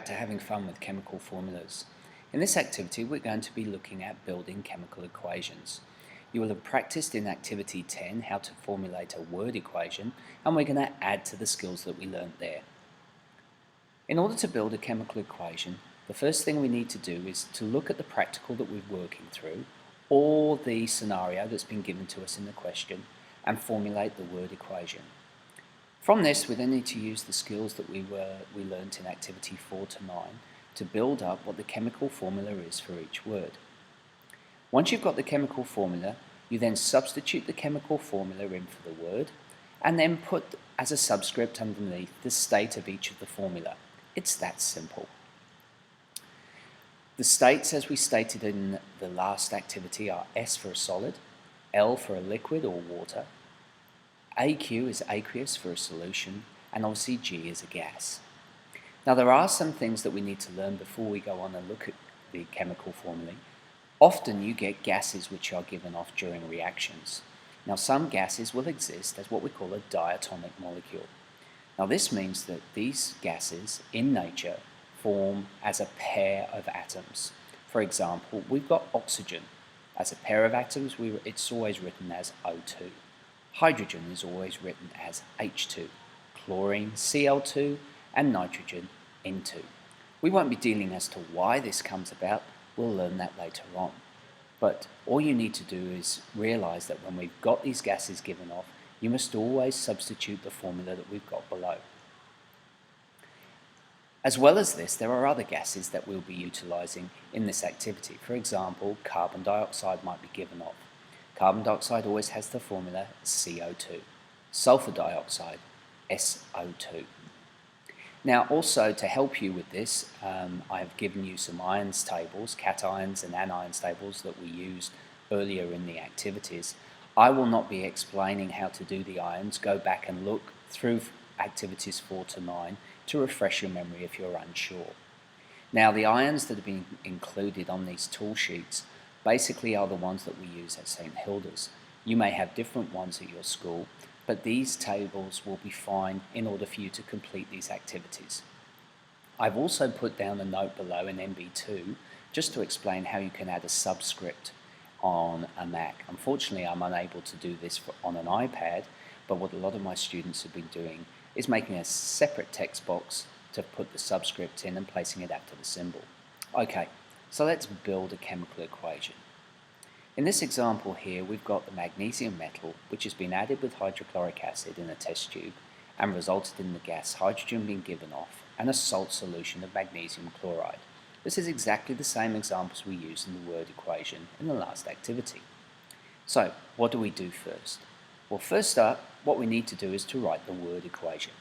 to having fun with chemical formulas. In this activity we're going to be looking at building chemical equations. You will have practiced in activity 10 how to formulate a word equation, and we're going to add to the skills that we learned there. In order to build a chemical equation, the first thing we need to do is to look at the practical that we're working through, or the scenario that's been given to us in the question, and formulate the word equation. From this, we then need to use the skills that we learnt in activity 4 to 9 to build up what the chemical formula is for each word. Once you've got the chemical formula, you then substitute the chemical formula in for the word, and then put as a subscript underneath the state of each of the formula. It's that simple. The states, as we stated in the last activity, are S for a solid, L for a liquid or water, AQ is aqueous for a solution, and obviously G is a gas. Now there are some things that we need to learn before we go on and look at the chemical formulae. Often you get gases which are given off during reactions. Now some gases will exist as what we call a diatomic molecule. Now this means that these gases in nature form as a pair of atoms. For example, we've got oxygen. As a pair of atoms, it's always written as O2. Hydrogen is always written as H2, chlorine Cl2, and nitrogen N2. We won't be dealing as to why this comes about, we'll learn that later on. But all you need to do is realise that when we've got these gases given off, you must always substitute the formula that we've got below. As well as this, there are other gases that we'll be utilising in this activity. For example, carbon dioxide might be given off. Carbon dioxide always has the formula CO2. Sulfur dioxide, SO2. Now also to help you with this, I have given you some ions tables, cations and anions tables that we used earlier in the activities. I will not be explaining how to do the ions. Go back and look through activities 4 to 9 to refresh your memory if you're unsure. Now the ions that have been included on these tool sheets basically are the ones that we use at St. Hilda's. You may have different ones at your school, but these tables will be fine in order for you to complete these activities. I've also put down a note below in MB2 just to explain how you can add a subscript on a Mac. Unfortunately, I'm unable to do this on an iPad, but what a lot of my students have been doing is making a separate text box to put the subscript in and placing it after the symbol. Okay, so let's build a chemical equation. In this example here, we've got the magnesium metal, which has been added with hydrochloric acid in a test tube and resulted in the gas hydrogen being given off and a salt solution of magnesium chloride. This is exactly the same examples we used in the word equation in the last activity. So, what do we do first? Well, first up, what we need to do is to write the word equation.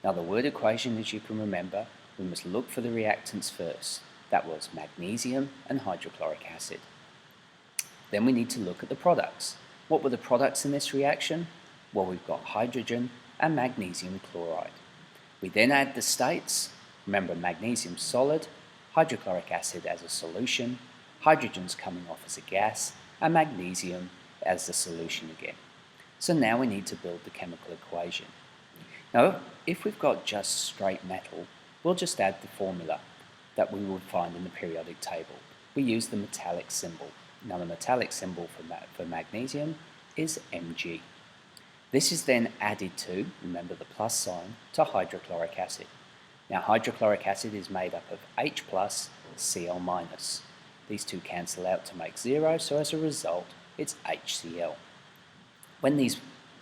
Now the word equation, as you can remember, we must look for the reactants first. That was magnesium and hydrochloric acid. Then we need to look at the products. What were the products in this reaction? Well, we've got hydrogen and magnesium chloride. We then add the states. Remember, magnesium solid, hydrochloric acid as a solution, hydrogen's coming off as a gas, and magnesium as the solution again. So now we need to build the chemical equation. Now, if we've got just straight metal, we'll just add the formula that we would find in the periodic table. We use the metallic symbol. Now the metallic symbol for magnesium is Mg. This is then added to, remember the plus sign, to hydrochloric acid. Now hydrochloric acid is made up of H plus, Cl minus. These two cancel out to make 0, so as a result it's HCl. When these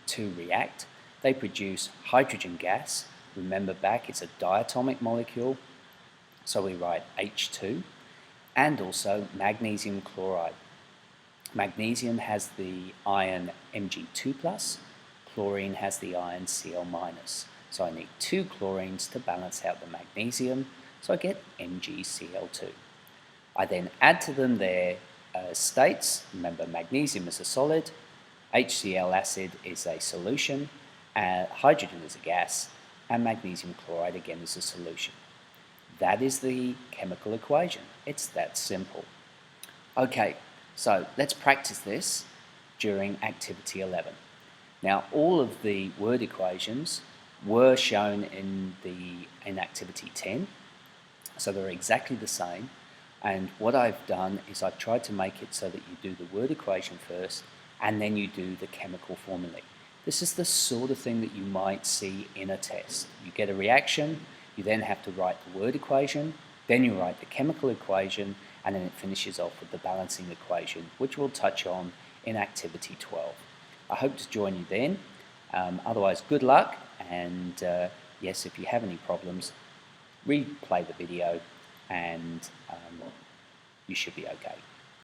two react, they produce hydrogen gas. Remember back, it's a diatomic molecule, so we write H2, and also magnesium chloride. Magnesium has the ion Mg2+, chlorine has the ion Cl-. So I need 2 chlorines to balance out the magnesium, so I get MgCl2. I then add to them their states. Remember, magnesium is a solid, HCl acid is a solution, hydrogen is a gas, and magnesium chloride again is a solution. That is the chemical equation. It's that simple. Okay, so let's practice this during activity 11. Now, all of the word equations were shown in activity 10. So they're exactly the same, and what I've done is I've tried to make it so that you do the word equation first and then you do the chemical formulae. This is the sort of thing that you might see in a test. You get a reaction, you then have to write the word equation, then you write the chemical equation, and then it finishes off with the balancing equation, which we'll touch on in activity 12. I hope to join you then. Otherwise, good luck, and yes, if you have any problems, replay the video and you should be okay.